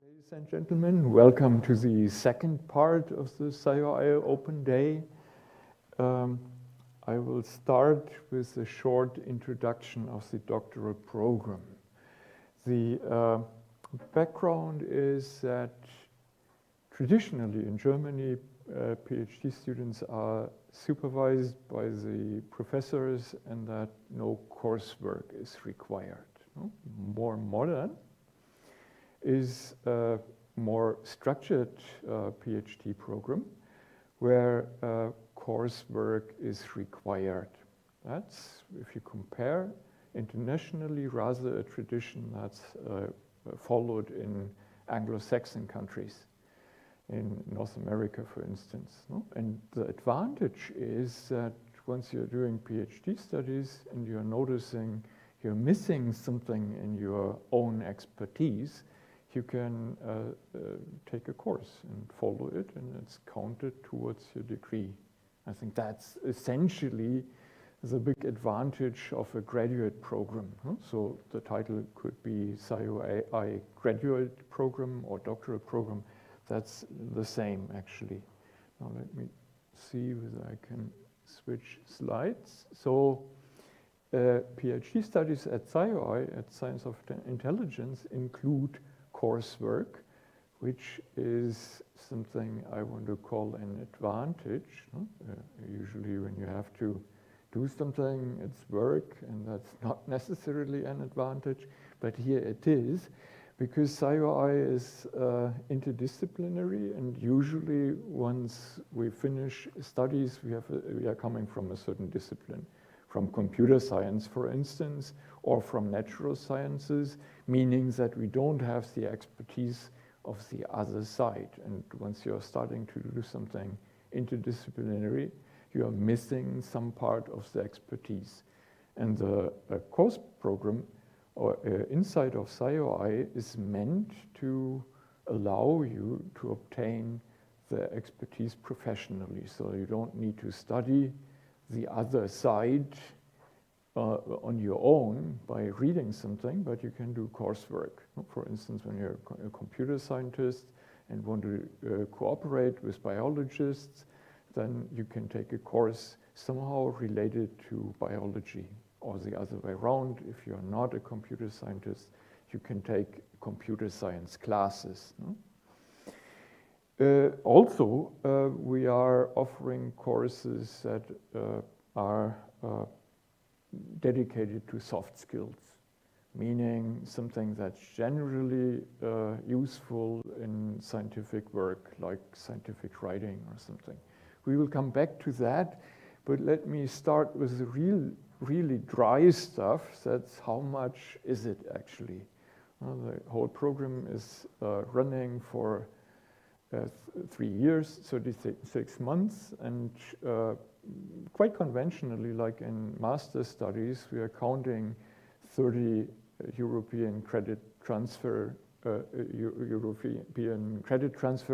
Ladies and gentlemen, welcome to the second part of the SCIoI Open Day. I will start with a short introduction of the doctoral program. The background is that traditionally in Germany, PhD students are supervised by the professors and that no coursework is required. More modern is a more structured PhD program where coursework is required. That's, if you compare internationally, rather a tradition that's followed in Anglo-Saxon countries, in North America, for instance. And the advantage is that once you're doing PhD studies and you're noticing you're missing something in your own expertise, you can take a course and follow it, and it's counted towards your degree. I think that's essentially the big advantage of a graduate program. So the title could be SCIoI graduate program or doctoral program. That's the same, actually. Now let me see whether I can switch slides. So PhD studies at SCIoI, at Science of Intelligence, include coursework, which is something I want to call an advantage. Usually when you have to do something, it's work, and that's not necessarily an advantage, but here it is, because SCIoI is interdisciplinary, and usually once we finish studies, we are coming from a certain discipline, from computer science, for instance, or from natural sciences, meaning that we don't have the expertise of the other side. And once you're starting to do something interdisciplinary, you are missing some part of the expertise. And the course program or inside of SCIoI is meant to allow you to obtain the expertise professionally. So you don't need to study the other side on your own by reading something, but you can do coursework. For instance, when you're a computer scientist and want to cooperate with biologists, then you can take a course somehow related to biology, or the other way around. If you're not a computer scientist, you can take computer science classes. Also, we are offering courses that are dedicated to soft skills, meaning something that's generally useful in scientific work, like scientific writing or something. We will come back to that, but let me start with the really dry stuff. That's how much is it actually? The whole program is running for 3 years, 36 months, and quite conventionally, like in master studies, we are counting 30 European credit transfer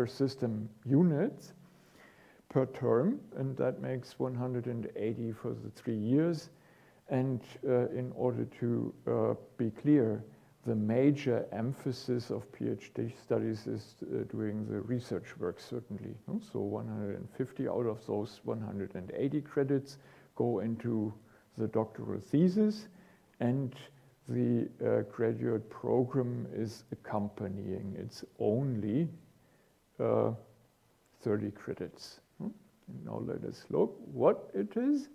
system units per term, and that makes 180 for the 3 years. And in order to be clear, the major emphasis of PhD studies is doing the research work, certainly. So 150 out of those 180 credits go into the doctoral thesis, and the graduate program is accompanying. It's only 30 credits. Now let us look what it is.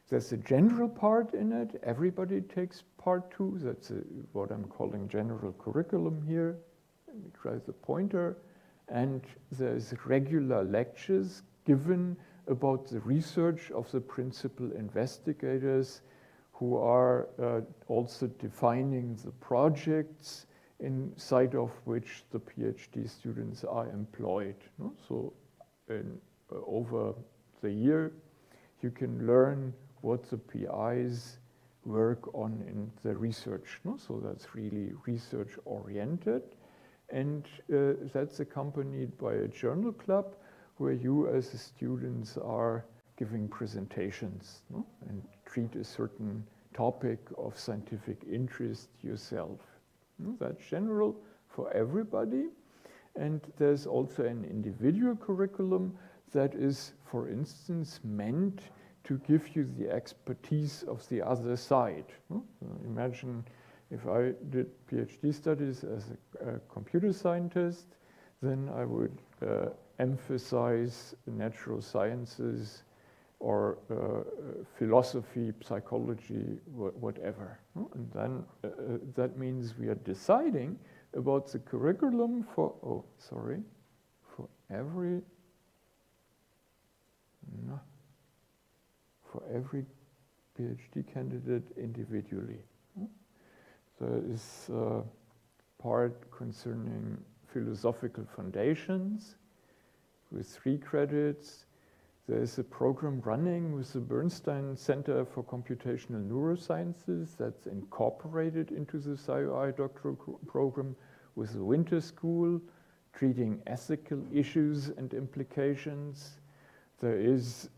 There's a general part in it. Everybody takes part 2. That's what I'm calling general curriculum here. Let me try the pointer. And there's regular lectures given about the research of the principal investigators who are also defining the projects inside of which the PhD students are employed. So over the year, you can learn what the PIs work on in the research. So that's really research oriented. And that's accompanied by a journal club where you as students are giving presentations and treat a certain topic of scientific interest yourself. That's general for everybody. And there's also an individual curriculum that is, for instance, meant to give you the expertise of the other side. Imagine if I did PhD studies as a computer scientist, then I would emphasize natural sciences or philosophy, psychology, whatever. And then that means we are deciding about the curriculum for every PhD candidate individually. There is a part concerning philosophical foundations with 3 credits. There is a program running with the Bernstein Center for Computational Neurosciences that's incorporated into the SCIoI doctoral program with the winter school, treating ethical issues and implications. There is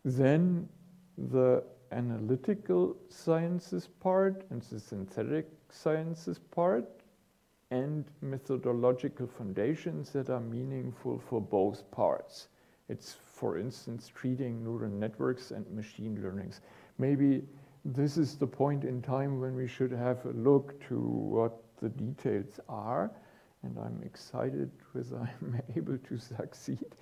then the analytical sciences part and the synthetic sciences part, and methodological foundations that are meaningful for both parts. It's, for instance, treating neural networks and machine learnings. Maybe this is the point in time when we should have a look to what the details are, and I'm excited whether I'm able to succeed.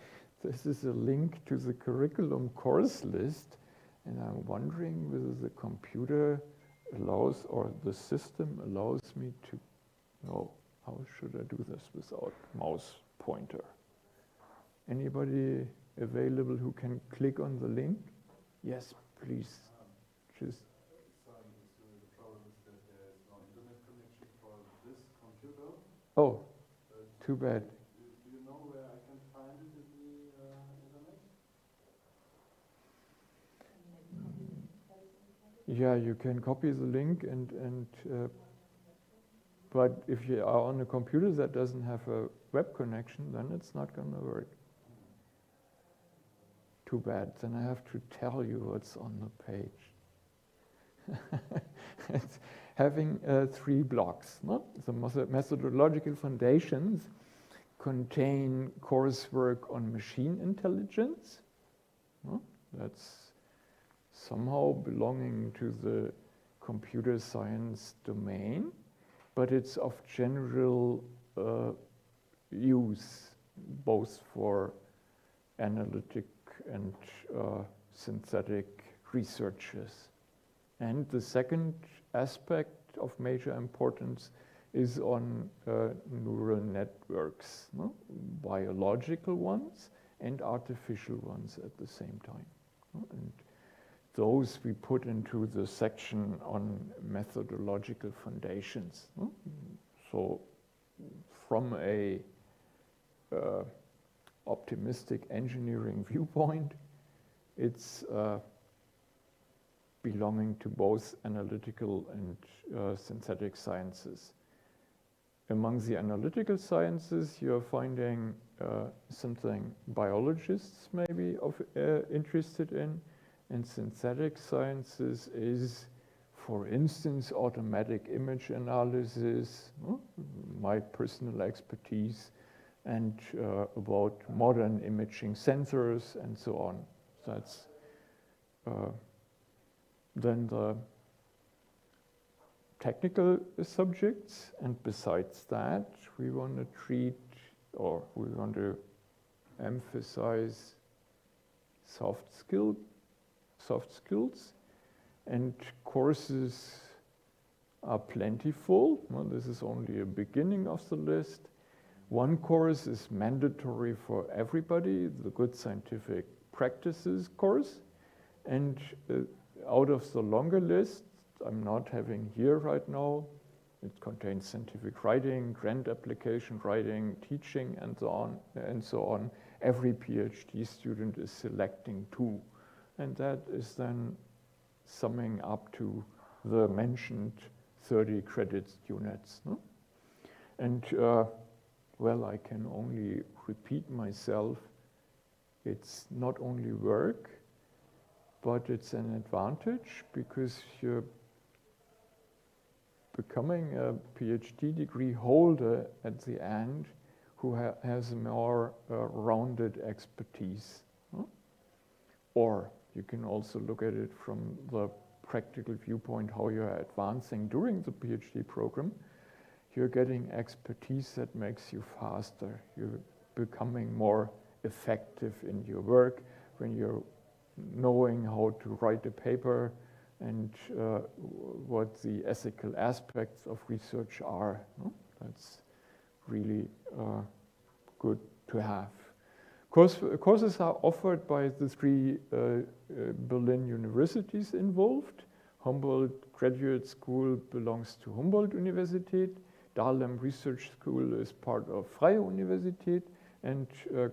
This is a link to the curriculum course list, and I'm wondering whether the computer allows, or the system allows me to, no, how should I do this without mouse pointer? Anybody available who can click on the link? Yes, please. Just. The problem is that there is no internet connection for this computer. Oh, too bad. Do you know where I can find it in the internet? Yeah, you can copy the link and but if you are on a computer that doesn't have a web connection, then it's not going to work. Too bad. Then I have to tell you what's on the page. It's having 3 blocks. No? The methodological foundations contain coursework on machine intelligence. No? That's somehow belonging to the computer science domain, but it's of general use, both for analytic and synthetic researches. And the second aspect of major importance is on neural networks, no? Biological ones and artificial ones at the same time. No? And those we put into the section on methodological foundations. No? So from a optimistic engineering viewpoint, it's belonging to both analytical and synthetic sciences. Among the analytical sciences, you're finding something biologists may be interested in, and synthetic sciences is, for instance, automatic image analysis, my personal expertise, and about modern imaging sensors and so on. That's then the technical subjects, and besides that, we want to treat, or we want to emphasize soft skills, and courses are plentiful. Well, this is only a beginning of the list. One course is mandatory for everybody, the Good Scientific Practices course, and out of the longer list, I'm not having here right now, it contains scientific writing, grant application writing, teaching, and so on. Every PhD student is selecting 2, and that is then summing up to the mentioned 30 credits units. No? And well, I can only repeat myself. It's not only work, but it's an advantage because you're becoming a PhD degree holder at the end who has more rounded expertise. Or you can also look at it from the practical viewpoint, how you are advancing during the PhD program. You're getting expertise that makes you faster. You're becoming more effective in your work when you're knowing how to write a paper and what the ethical aspects of research are. That's really good to have. Courses are offered by the three Berlin universities involved. Humboldt Graduate School belongs to Humboldt Universität. Dahlem Research School is part of Freie Universität, and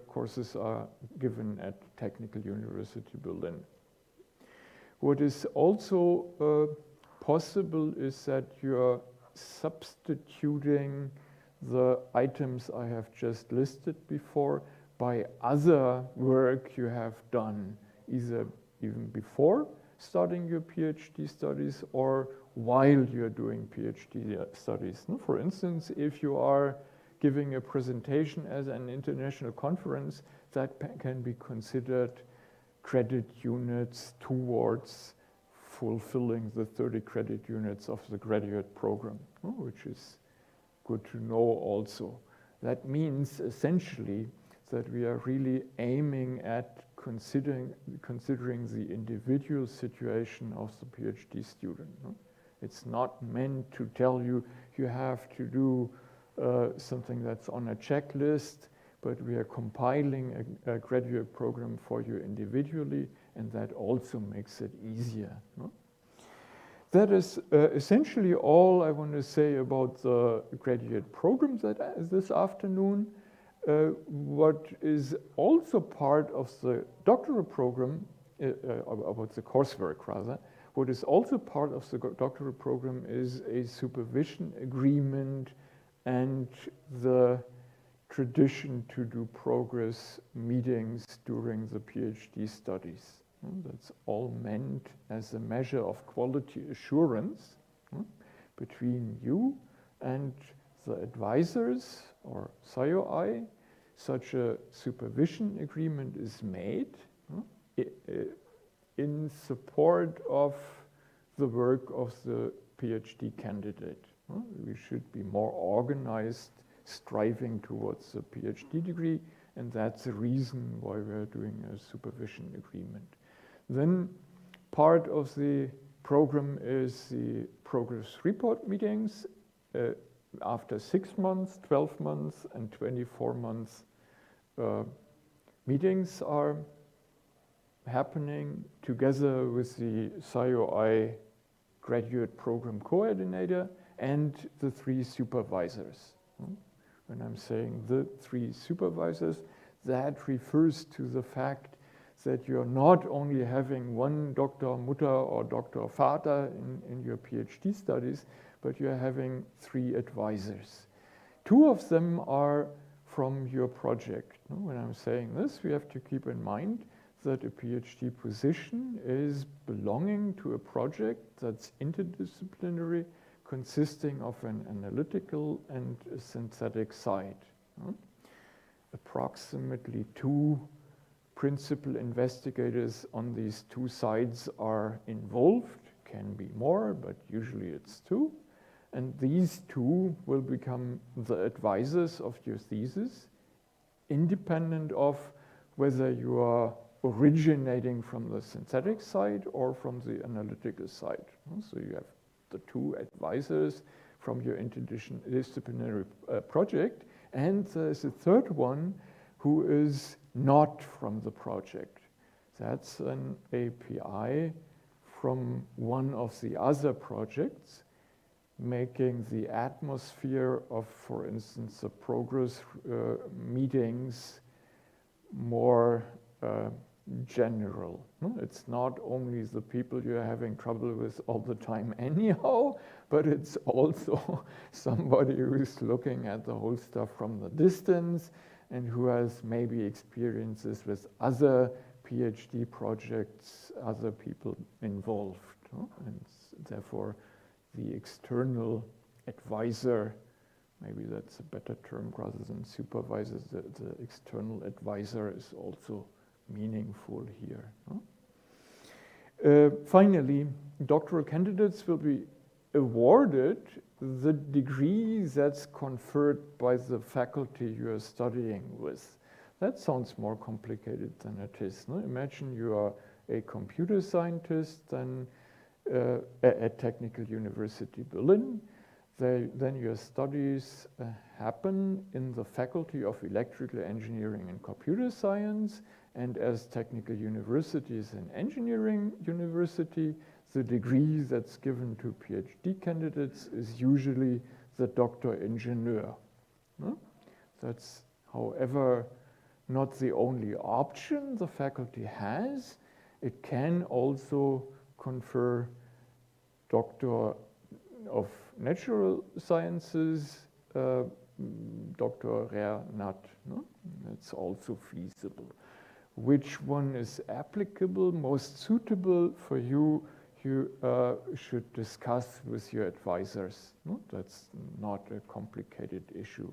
courses are given at Technical University Berlin. What is also possible is that you're substituting the items I have just listed before by other work you have done, either even before starting your PhD studies or while you're doing PhD studies. For instance, if you are giving a presentation at an international conference, that can be considered credit units towards fulfilling the 30 credit units of the graduate program, which is good to know also. That means essentially that we are really aiming at considering the individual situation of the PhD student. It's not meant to tell you you have to do something that's on a checklist, but we are compiling a graduate program for you individually, and that also makes it easier. That is essentially all I want to say about the graduate program this afternoon. What is also part of the doctoral program, about the coursework rather, what is also part of the doctoral program is a supervision agreement and the tradition to do progress meetings during the PhD studies. That's all meant as a measure of quality assurance between you and the advisors or SCIoI. Such a supervision agreement is made in support of the work of the PhD candidate. We should be more organized, striving towards a PhD degree, and that's the reason why we're doing a supervision agreement. Then part of the program is the progress report meetings. After 6 months, 12 months, and 24 months, meetings are happening together with the SCIoI graduate program coordinator and the 3 supervisors. When I'm saying the 3 supervisors, that refers to the fact that you're not only having one Dr. Mutter or Dr. Vater in your PhD studies, but you're having 3 advisors. 2 of them are from your project. When I'm saying this, we have to keep in mind that a PhD position is belonging to a project that's interdisciplinary, consisting of an analytical and a synthetic side. Approximately 2 principal investigators on these 2 sides are involved. Can be more, but usually it's 2. And these 2 will become the advisors of your thesis, independent of whether you are originating from the synthetic side or from the analytical side. So you have the 2 advisors from your interdisciplinary project, and there's a 3rd one who is not from the project. That's an API from one of the other projects, making the atmosphere of, for instance, the progress meetings more general. It's not only the people you're having trouble with all the time anyhow, but it's also somebody who's looking at the whole stuff from the distance and who has maybe experiences with other PhD projects, other people involved. And therefore, the external advisor, maybe that's a better term rather than supervisor, the external advisor is also meaningful here. Finally, doctoral candidates will be awarded the degree that's conferred by the faculty you are studying with. That sounds more complicated than it is. No? Imagine you are a computer scientist then, at Technical University Berlin. Then your studies happen in the Faculty of Electrical Engineering and Computer Science, and as Technical University is an engineering university, the degree that's given to PhD candidates is usually the Doctor Ingenieur. No? That's, however, not the only option the faculty has. It can also confer Doctor of Natural Sciences, Doctor Rer Nat. No? That's also feasible. Which one is applicable, most suitable for you, you should discuss with your advisors. No? That's not a complicated issue.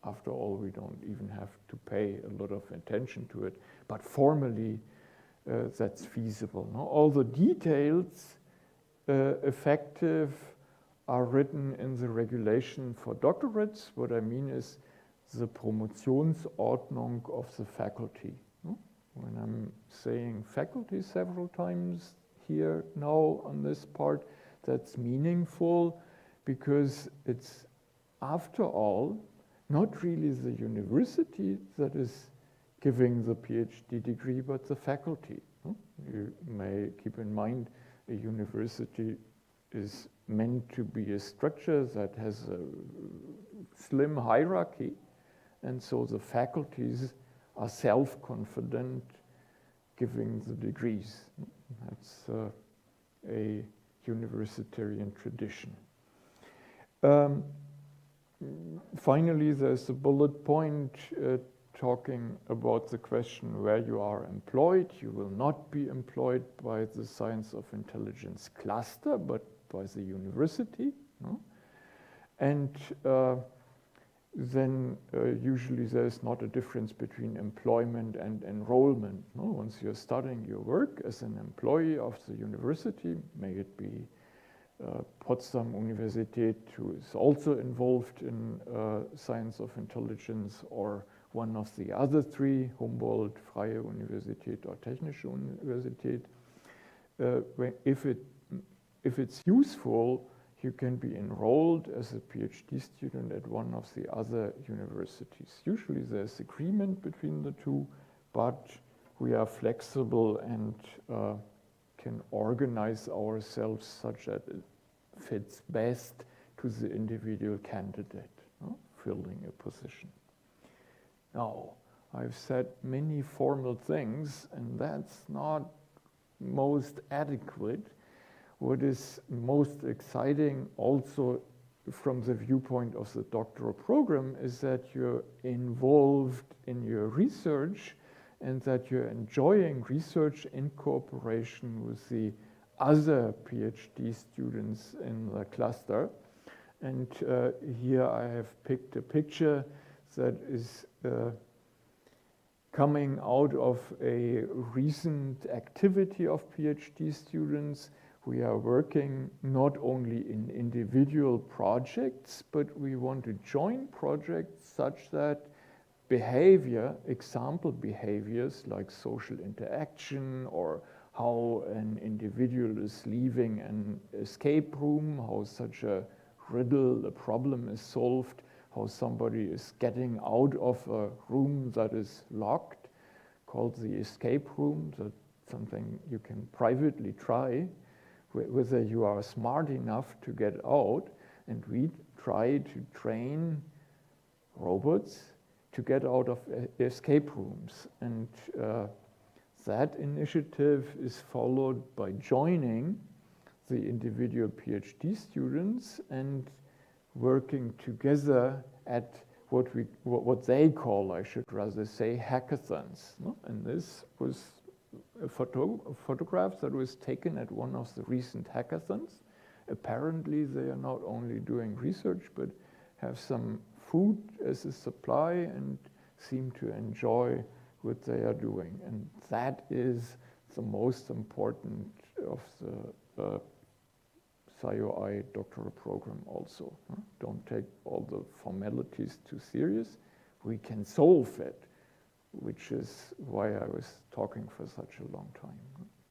After all, we don't even have to pay a lot of attention to it, but formally that's feasible. No? All the details effective are written in the regulation for doctorates. What I mean is the Promotionsordnung of the faculty. No? When I'm saying faculty several times here now on this part, that's meaningful because it's, after all, not really the university that is giving the PhD degree, but the faculty. No? You may keep in mind a university is meant to be a structure that has a slim hierarchy, and so the faculties are self-confident giving the degrees. That's a universitarian tradition. Finally, there's a bullet point talking about the question where you are employed. You will not be employed by the Science of Intelligence cluster, but by the university. No? And then usually there's not a difference between employment and enrollment. No? Once you're starting your work as an employee of the university, may it be Potsdam Universität, who is also involved in science of intelligence, or one of the other three, Humboldt, Freie Universität, or Technische Universität. If it's useful, you can be enrolled as a PhD student at one of the other universities. Usually there's agreement between the two, but we are flexible and can organize ourselves such that it fits best to the individual candidate, filling a position. Now, I've said many formal things, and that's not most adequate. What is most exciting also from the viewpoint of the doctoral program is that you're involved in your research and that you're enjoying research in cooperation with the other PhD students in the cluster. And here I have picked a picture that is coming out of a recent activity of PhD students. We are working not only in individual projects, but we want to join projects such that behavior, example behaviors like social interaction or how an individual is leaving an escape room, how such a riddle, a problem is solved, how somebody is getting out of a room that is locked, called the escape room. That's something you can privately try, whether you are smart enough to get out. And we try to train robots to get out of escape rooms. And that initiative is followed by joining the individual PhD students and working together at what they call, I should rather say, hackathons. No? And this was a photograph that was taken at one of the recent hackathons. apparently they are not only doing research, but have some food as a supply and seem to enjoy what they are doing. And that is the most important of the SCIoI doctoral program also. Don't take all the formalities too serious. We can solve it, which is why I was talking for such a long time.